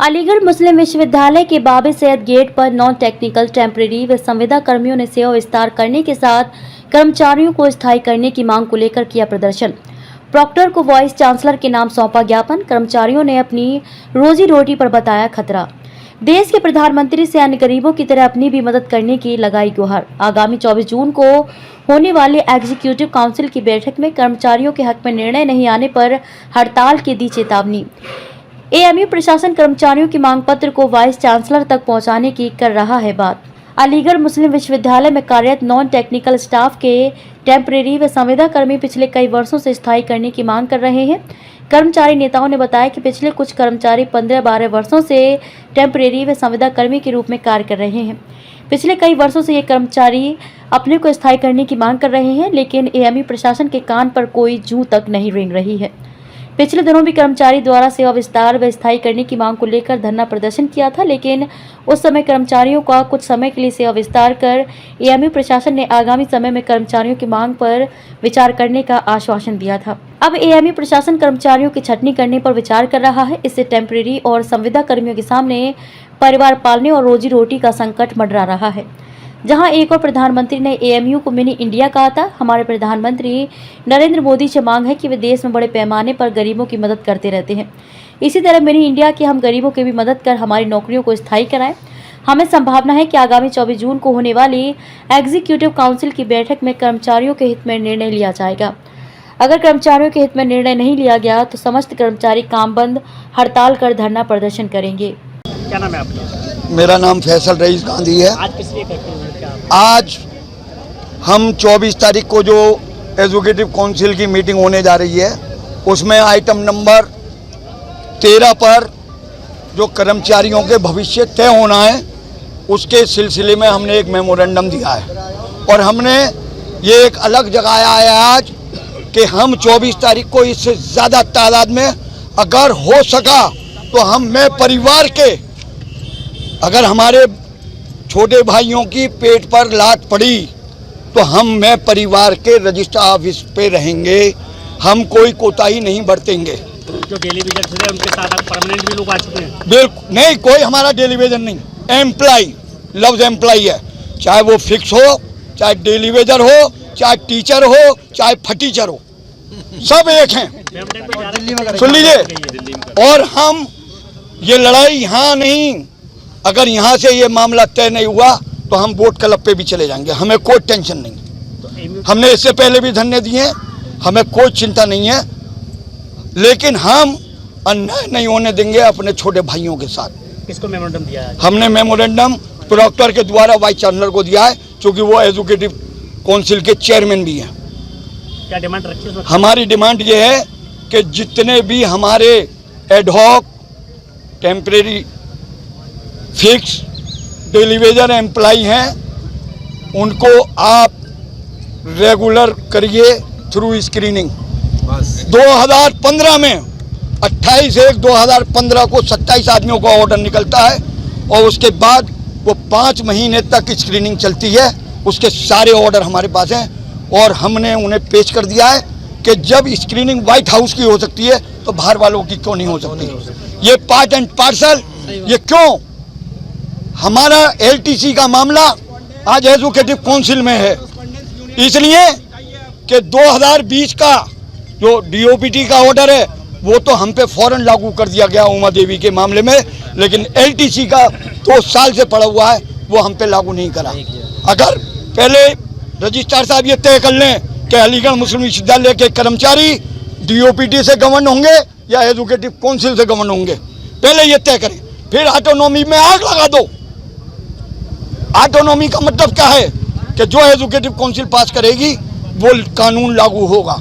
अलीगढ़ मुस्लिम विश्वविद्यालय के बाबे सैयद गेट पर नॉन टेक्निकल टेम्परेरी व संविदा कर्मियों ने सेवा विस्तार करने के साथ कर्मचारियों को स्थायी करने की मांग को लेकर किया प्रदर्शन। प्रॉक्टर को वाइस चांसलर के नाम सौंपा ज्ञापन। कर्मचारियों ने अपनी रोजी रोटी पर बताया खतरा। देश के प्रधानमंत्री से अन्य गरीबों की तरह अपनी भी मदद करने की लगाई गुहार। आगामी 24 जून को होने वाले एग्जीक्यूटिव काउंसिल की बैठक में कर्मचारियों के हक में निर्णय नहीं आने पर हड़ताल की दी चेतावनी। एएमयू प्रशासन कर्मचारियों की मांग पत्र को वाइस चांसलर तक पहुंचाने की कर रहा है बात। अलीगढ़ मुस्लिम विश्वविद्यालय में कार्यरत नॉन टेक्निकल स्टाफ के टेम्परेरी व संविदा कर्मी पिछले कई वर्षों से स्थायी करने की मांग कर रहे हैं। कर्मचारी नेताओं ने बताया कि पिछले कुछ कर्मचारी 15-12 वर्षों से टेम्परेरी व संविदा कर्मी के रूप में कार्य कर रहे हैं। पिछले कई वर्षों से ये कर्मचारी अपने को स्थायी करने की मांग कर रहे हैं, लेकिन एएमयू प्रशासन के कान पर कोई जूं तक नहीं रेंग रही है। पिछले दिनों भी कर्मचारी द्वारा सेवा विस्तार व स्थायी करने की मांग को लेकर धरना प्रदर्शन किया था, लेकिन उस समय कर्मचारियों का कुछ समय के लिए सेवा विस्तार कर एएमयू प्रशासन ने आगामी समय में कर्मचारियों की मांग पर विचार करने का आश्वासन दिया था। अब एएमयू प्रशासन कर्मचारियों की छटनी करने पर विचार कर रहा है। इससे टेम्परेरी और संविदा कर्मियों के सामने परिवार पालने और रोजी रोटी का संकट मंडरा रहा है। जहां एक और प्रधानमंत्री ने एएमयू को मिनी इंडिया कहा था। हमारे प्रधानमंत्री नरेंद्र मोदी से मांग है कि वे देश में बड़े पैमाने पर गरीबों की मदद करते रहते हैं। इसी तरह मिनी इंडिया की हम गरीबों की भी मदद कर हमारी नौकरियों को स्थायी कराएं। हमें संभावना है कि आगामी 24 जून को होने वाली एग्जीक्यूटिव काउंसिल की बैठक में कर्मचारियों के हित में निर्णय लिया जाएगा। अगर कर्मचारियों के हित में निर्णय नहीं लिया गया तो समस्त कर्मचारी काम बंद हड़ताल कर धरना प्रदर्शन करेंगे। क्या नाम है आपका? मेरा नाम फैसल रईस गांधी है। आज किस लिए करते हैं? क्या आज हम 24 तारीख को जो एजुकेटिव काउंसिल की मीटिंग होने जा रही है, उसमें आइटम नंबर 13 पर जो कर्मचारियों के भविष्य तय होना है, उसके सिलसिले में हमने एक मेमोरेंडम दिया है और हमने ये एक अलग जगाया है आज कि हम 24 तारीख को इससे ज़्यादा तादाद में अगर हो सका तो मैं परिवार के, अगर हमारे छोटे भाइयों की पेट पर लात पड़ी तो मैं परिवार के रजिस्टर ऑफिस पे रहेंगे। हम कोई कोताही नहीं बरतेंगे। जो डेली वेजर थे उनके साथ परमानेंट भी लोग आ चुके हैं? बिल्कुल नहीं, कोई हमारा डेली वेजर नहीं, एम्प्लॉय, लफ्ज एम्प्लॉय है। चाहे वो फिक्स हो, चाहे डेली वेजर हो, चाहे टीचर हो, चाहे फटीचर हो, सब एक हैं। सुन लीजिए, और हम ये लड़ाई यहाँ नहीं, अगर यहाँ से ये मामला तय नहीं हुआ तो हम वोट क्लब पे भी चले जाएंगे। हमें कोई टेंशन नहीं। हमने इससे पहले भी धरने दिए, हमें कोई चिंता नहीं है, लेकिन हम अन्याय नहीं होने देंगे अपने छोटे भाइयों के साथ। किसको मेमोरेंडम दिया है? हमने मेमोरेंडम प्रॉक्टर के द्वारा वाइस चांसलर को दिया है, क्योंकि वो एजुकेटिव काउंसिल के चेयरमैन भी हैं। क्या डिमांड रखी है? हमारी डिमांड ये है कि जितने भी हमारे ad hoc, temporary, fix, daily wager employ हैं, उनको आप रेगुलर करिए थ्रू स्क्रीनिंग। 2015 में 28/1/2015 को 27 आदमियों का ऑर्डर निकलता है और उसके बाद वो 5 महीने तक स्क्रीनिंग चलती है। उसके सारे ऑर्डर हमारे पास हैं और हमने उन्हें पेश कर दिया है कि जब स्क्रीनिंग व्हाइट हाउस की हो सकती है तो बाहर वालों की क्यों नहीं हो सकती। ये पार्ट एंड पार्सल, ये क्यों? हमारा एलटीसी का मामला आज एजुकेटिव काउंसिल में है, इसलिए कि 2020 का जो डीओपीटी का ऑर्डर है वो तो हम पे फौरन लागू कर दिया गया उमा देवी के मामले में, लेकिन एलटीसी का 2 साल से पड़ा हुआ है, वो हम पे लागू नहीं करा। अगर पहले रजिस्ट्रार साहब ये तय कर लें कि अलीगढ़ मुस्लिम विश्वविद्यालय के कर्मचारी डीओपीटी से गवर्न होंगे या एजुकेटिव काउंसिल से गवर्न होंगे, पहले ये तय करें, फिर ऑटोनॉमी में आग लगा दो। ऑटोनॉमी का मतलब क्या है कि जो एजुकेटिव काउंसिल पास करेगी वो कानून लागू होगा।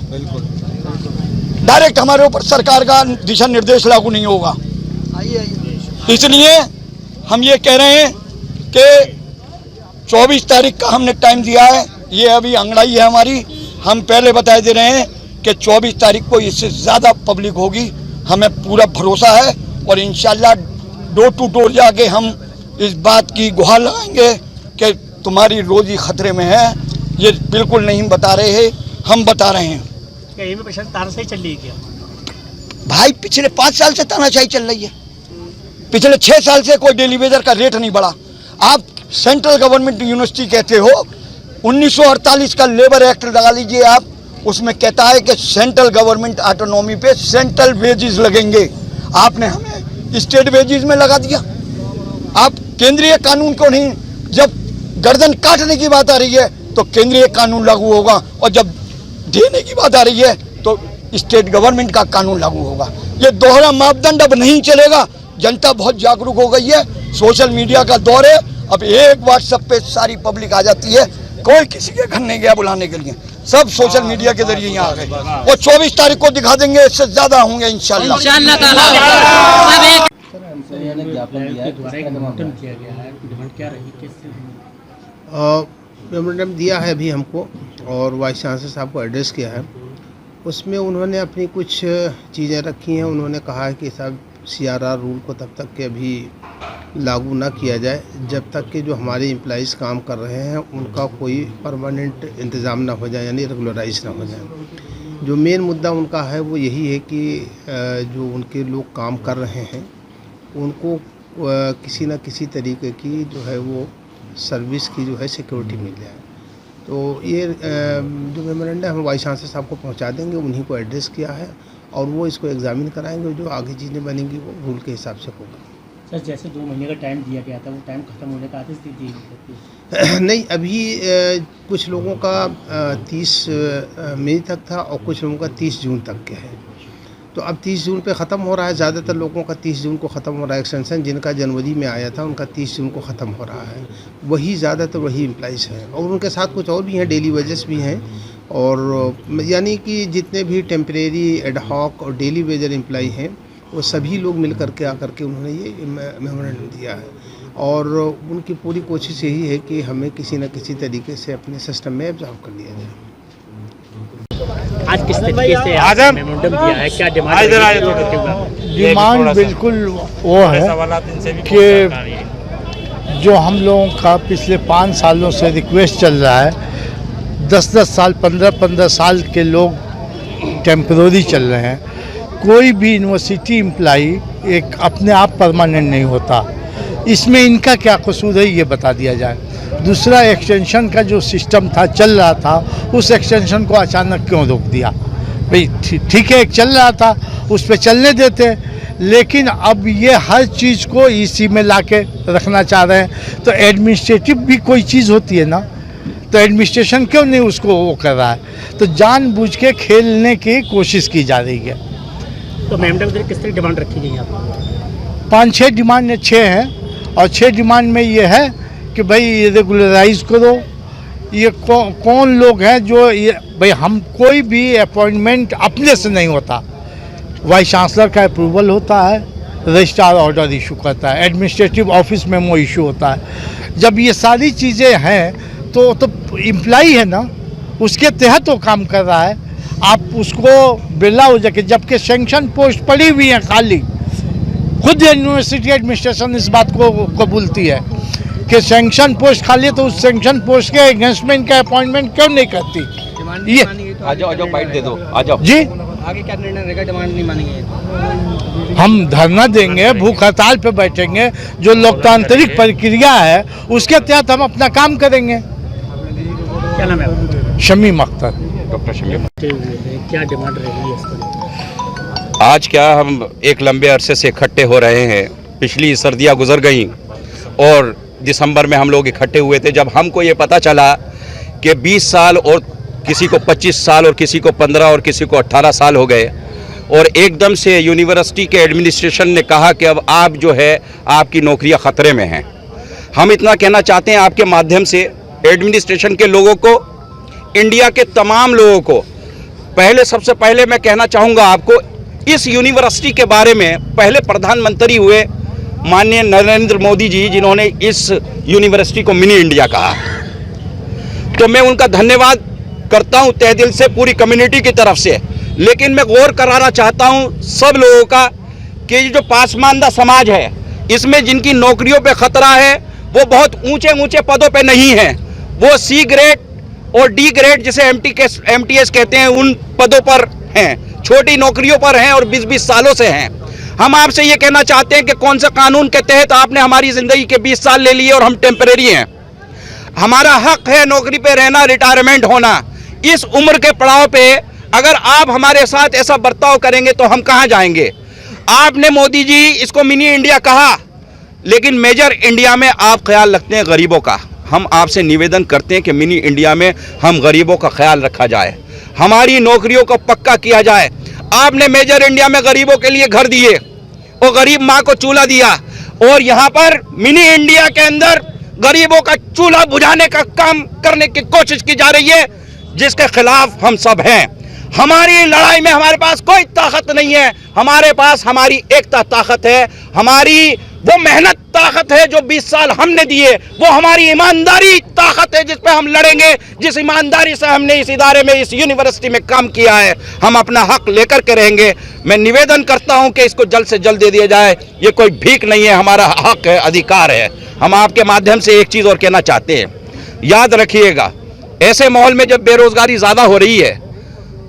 डायरेक्ट हमारे ऊपर सरकार का दिशा निर्देश लागू नहीं होगा। इसलिए हम ये कह रहे हैं कि 24 तारीख का हमने टाइम दिया है, ये अभी अंगड़ाई है हमारी। हम पहले बता दे रहे हैं कि 24 तारीख को इससे ज़्यादा पब्लिक होगी, हमें पूरा भरोसा है और इंशाल्लाह डोर टू डोर जाके हम इस बात की गुहार लगाएंगे कि तुम्हारी रोजी खतरे में है। ये बिल्कुल नहीं बता रहे हैं, हम बता रहे हैं। क्या एएमयू प्रशासन तानाशाही चल रही है क्या? भाई पिछले 5 साल से तानाशाही चल रही है। पिछले 6 साल से कोई डेली वेजर का रेट नहीं बढ़ा। आप सेंट्रल गवर्नमेंट यूनिवर्सिटी कहते हो, 1948 का लेबर एक्ट लगा लीजिए आप, उसमें कहता है कि सेंट्रल गवर्नमेंट ऑटोनॉमी पे सेंट्रल वेजेस लगेंगे। आपने हमें स्टेट वेजेस में लगा दिया। आप केंद्रीय कानून को नहीं, जब गर्दन काटने की बात आ रही है तो केंद्रीय कानून लागू होगा, और जब देने की बात आ रही है तो स्टेट गवर्नमेंट का कानून लागू होगा। ये दोहरा मापदंड अब नहीं चलेगा। जनता बहुत जागरूक हो गई है। सोशल मीडिया का दौर है। अब एक व्हाट्सएप पे सारी पब्लिक आ जाती है। कोई किसी के घर नहीं गया बुलाने के लिए, सब सोशल मीडिया के जरिए यहाँ आ गए। और 24 तारीख को दिखा देंगे, इससे ज्यादा होंगे इंशाल्लाह। मेमोरेंडम दिया है अभी हमको, और वाइस चांसलर साहब को एड्रेस किया है। उसमें उन्होंने अपनी कुछ चीज़ें रखी हैं। उन्होंने कहा है कि साहब CRR रूल को तब तक के अभी लागू ना किया जाए जब तक कि जो हमारे एम्प्लॉइज़ काम कर रहे हैं उनका कोई परमानेंट इंतज़ाम ना हो जाए, यानी रेगुलराइज ना हो जाए। जो मेन मुद्दा उनका है वो यही है कि जो उनके लोग काम कर रहे हैं उनको किसी न किसी तरीके की जो है वो सर्विस की जो है सिक्योरिटी मिल जाए। तो ये जो मेमोरेंडम हम वाइस चांसलर साहब को पहुंचा देंगे, उन्हीं को एड्रेस किया है, और वो इसको एग्जामिन कराएंगे। जो आगे चीज़ें बनेंगी वो रूल के हिसाब से होगा। सर, जैसे 2 महीने का टाइम दिया गया था, वो टाइम खत्म होने का आदेश दी गई? नहीं, अभी कुछ लोगों का 30 मई तक था और कुछ लोगों का 30 जून तक के है। तो अब 30 जून पे ख़त्म हो रहा है। ज़्यादातर लोगों का 30 जून को ख़त्म हो रहा है। एक्सटेंशन जिनका जनवरी में आया था उनका 30 जून को ख़त्म हो रहा है। वही ज़्यादातर वही एम्प्लॉइज़ हैं, और उनके साथ कुछ और भी हैं, डेली वेजेस भी हैं। और यानी कि जितने भी टेम्परेरी, एडहॉक और डेली वेजर एम्प्लॉई हैं वो सभी लोग मिल करके आकर के उन्होंने ये मेमोरेंडम दिया है। और उनकी पूरी कोशिश यही है कि हमें किसी न किसी तरीके से अपने सिस्टम में एब्जॉर्व कर लिया जाए। आज किस तरीके से मेमोरेंडम दिया है, क्या डिमांड बिल्कुल वो है कि जो हम लोगों का पिछले 5 सालों से रिक्वेस्ट चल रहा है, 10-10 साल, 15-15 साल के लोग टेम्पररी चल रहे हैं। कोई भी यूनिवर्सिटी एम्प्लॉई एक अपने आप परमानेंट नहीं होता। इसमें इनका क्या कसूर है ये बता दिया जाए। दूसरा, एक्सटेंशन का जो सिस्टम था, चल रहा था, उस एक्सटेंशन को अचानक क्यों रोक दिया? भाई ठीक है, एक चल रहा था, उस पर चलने देते, लेकिन अब ये हर चीज़ को EC में लाके रखना चाह रहे हैं। तो एडमिनिस्ट्रेटिव भी कोई चीज़ होती है ना, तो एडमिनिस्ट्रेशन क्यों नहीं उसको वो कर रहा है? तो जानबूझ के खेलने की कोशिश की जा रही है। तो मेमोरेंडम किस तरह डिमांड रखी गई है आपको? 5-6 डिमांड 6 हैं, और 6 डिमांड में ये है कि भाई रेगुलराइज करो। ये कौन लोग हैं जो ये, भाई हम कोई भी अपॉइंटमेंट अपने से नहीं होता, वाइस चांसलर का अप्रूवल होता है, रजिस्ट्रार ऑर्डर इशू करता है, एडमिनिस्ट्रेटिव ऑफिस मेमो इशू होता है। जब ये सारी चीज़ें हैं तो एम्प्लॉई है ना, उसके तहत वो काम कर रहा है। आप उसको बिरला हो जाके, जबकि सेंक्शन पोस्ट पड़ी हुई हैं खाली, खुद यूनिवर्सिटी एडमिनिस्ट्रेशन इस बात को कबूलती है कि सेंक्शन पोस्ट खाली है, तो उस सेंक्शन पोस्ट के अगेंस्ट में इनका अपॉइंटमेंट क्यों नहीं करती? ये आ जाओ बाइट दे दो, आ जाओ जी। आगे क्या निर्णय रहेगा? डिमांड नहीं मानेंगे, हम धरना देंगे, भूख हड़ताल पे बैठेंगे। जो लोकतांत्रिक प्रक्रिया है उसके तहत हम अपना काम करेंगे। क्या नाम है? शमीम अख्तर। डॉक्टर शमीम। क्या डिमांड रही है इसको? आज क्या हम एक लंबे अरसे से इकट्ठे हो रहे हैं। पिछली सर्दियां गुजर गईं और दिसंबर में हम लोग इकट्ठे हुए थे, जब हमको ये पता चला कि 20 साल और किसी को 25 साल और किसी को 15 और किसी को 18 साल हो गए, और एकदम से यूनिवर्सिटी के एडमिनिस्ट्रेशन ने कहा कि अब आप जो है आपकी नौकरियां ख़तरे में हैं। हम इतना कहना चाहते हैं आपके माध्यम से एडमिनिस्ट्रेशन के लोगों को, इंडिया के तमाम लोगों को, पहले सबसे पहले मैं कहना चाहूँगा आपको, इस यूनिवर्सिटी के बारे में पहले प्रधानमंत्री हुए माननीय नरेंद्र मोदी जी, जिन्होंने इस यूनिवर्सिटी को मिनी इंडिया कहा, तो मैं उनका धन्यवाद करता हूं तहे दिल से, पूरी कम्युनिटी की तरफ से। लेकिन मैं गौर कराना चाहता हूं सब लोगों का कि ये जो पासमानदा समाज है, इसमें जिनकी नौकरियों पे खतरा है वो बहुत ऊंचे ऊंचे पदों पे नहीं है, वो C ग्रेड और D ग्रेड जिसे MTS कहते हैं उन पदों पर हैं, छोटी नौकरियों पर हैं और 20-20 सालों से हैं। हम आपसे ये कहना चाहते हैं कि कौन से कानून के तहत आपने हमारी जिंदगी के 20 साल ले लिए और हम टेम्परेरी हैं। हमारा हक है नौकरी पे रहना, रिटायरमेंट होना। इस उम्र के पड़ाव पे अगर आप हमारे साथ ऐसा बर्ताव करेंगे तो हम कहां जाएंगे। आपने मोदी जी इसको मिनी इंडिया कहा, लेकिन मेजर इंडिया में आप ख्याल रखते हैं गरीबों का। हम आपसे निवेदन करते हैं कि मिनी इंडिया में हम गरीबों का ख्याल रखा जाए, हमारी नौकरियों को पक्का किया जाए। आपने मेजर इंडिया में गरीबों के लिए घर दिए और गरीब माँ को चूल्हा दिया, और यहाँ पर मिनी इंडिया के अंदर गरीबों का चूल्हा बुझाने का काम करने की कोशिश की जा रही है, जिसके खिलाफ हम सब हैं। हमारी लड़ाई में हमारे पास कोई ताकत नहीं है, हमारे पास हमारी एकता ताकत है, हमारी वो मेहनत ताकत है जो 20 साल हमने दिए, वो हमारी ईमानदारी ताकत है जिस पे हम लड़ेंगे, जिस ईमानदारी से हमने इस इदारे में, इस यूनिवर्सिटी में काम किया है। हम अपना हक लेकर के रहेंगे। मैं निवेदन करता हूं कि इसको जल्द से जल्द दे दिया जाए। ये कोई भीख नहीं है, हमारा हक है, अधिकार है। हम आपके माध्यम से एक चीज़ और कहना चाहते हैं, याद रखिएगा, ऐसे माहौल में जब बेरोजगारी ज़्यादा हो रही है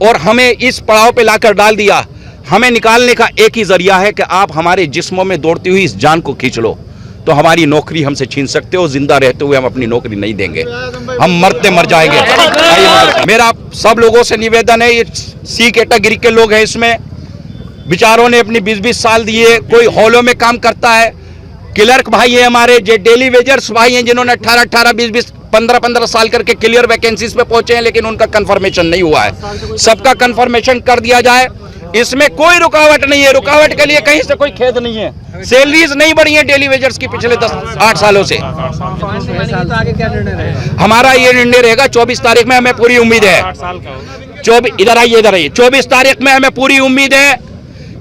और हमें इस पड़ाव पे लाकर डाल दिया, हमें निकालने का एक ही जरिया है कि आप हमारे जिस्मों में दौड़ती हुई इस जान को खींच लो, तो हमारी नौकरी हमसे छीन सकते हो। जिंदा रहते हुए हम अपनी नौकरी नहीं देंगे, हम मरते मर जाएंगे। मेरा सब लोगों से निवेदन है, ये सी कैटेगरी के लोग हैं, इसमें बेचारों ने अपनी 20-20 साल दिए। कोई हॉलों में काम करता है, क्लर्क भाई है हमारे, जो डेली वेजर्स भाई हैं, जिन्होंने 18-18, 20-20, 15-15 साल करके क्लियर वैकेंसीज पे पहुंचे हैं, लेकिन उनका कंफर्मेशन नहीं हुआ है। सबका कंफर्मेशन कर दिया जाए, इसमें कोई रुकावट नहीं है। रुकावट के लिए कहीं से कोई खेद नहीं है। सैलरीज नहीं बढ़ी है डेली वेजर्स की पिछले 10-8 सालों से। हमारा ये निर्णय रहेगा 24 तारीख में, हमें पूरी उम्मीद है। 24 इधर आइए 24 तारीख में हमें पूरी उम्मीद है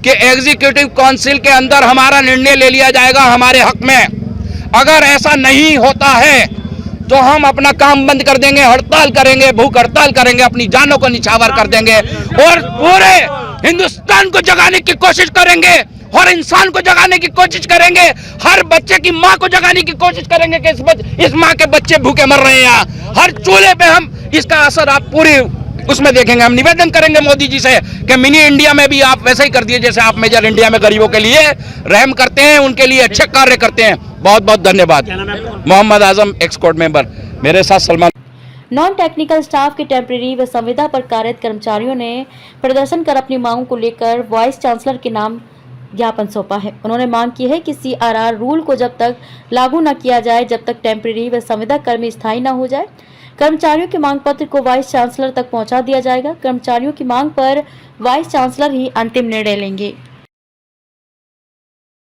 कि एग्जीक्यूटिव काउंसिल के अंदर हमारा निर्णय ले लिया जाएगा हमारे हक में। अगर ऐसा नहीं होता है तो हम अपना काम बंद कर देंगे, हड़ताल करेंगे, भूख हड़ताल करेंगे, अपनी जानों को निछावर कर देंगे और पूरे हिंदुस्तान को जगाने की कोशिश करेंगे, हर इंसान को जगाने की कोशिश करेंगे, हर बच्चे की माँ को जगाने की कोशिश करेंगे कि इस माँ के बच्चे भूखे मर रहे हैं यहाँ। हर चूल्हे पे हम इसका असर आप पूरी उसमें देखेंगे। हम निवेदन करेंगे मोदी जी से कि मिनी इंडिया में भी आप वैसे ही कर दिए जैसे आप मेजर इंडिया में गरीबों के लिए रहम करते हैं, उनके लिए अच्छे कार्य करते हैं। बहुत बहुत धन्यवाद। Mohammad Azam, x court member, मेरे साथ सलमान। नॉन टेक्निकल स्टाफ के टेम्परेरी व संविदा पर कार्यरत कर्मचारियों ने प्रदर्शन कर अपनी मांगों को लेकर वाइस चांसलर के नाम ज्ञापन सौंपा है। उन्होंने मांग की है कि CRR रूल को जब तक लागू न किया जाए, जब तक टेम्परेरी व संविदा कर्मी स्थायी न हो जाए, कर्मचारियों के मांग पत्र को वाइस चांसलर तक पहुंचा दिया जाएगा। कर्मचारियों की मांग पर वाइस चांसलर ही अंतिम निर्णय लेंगे।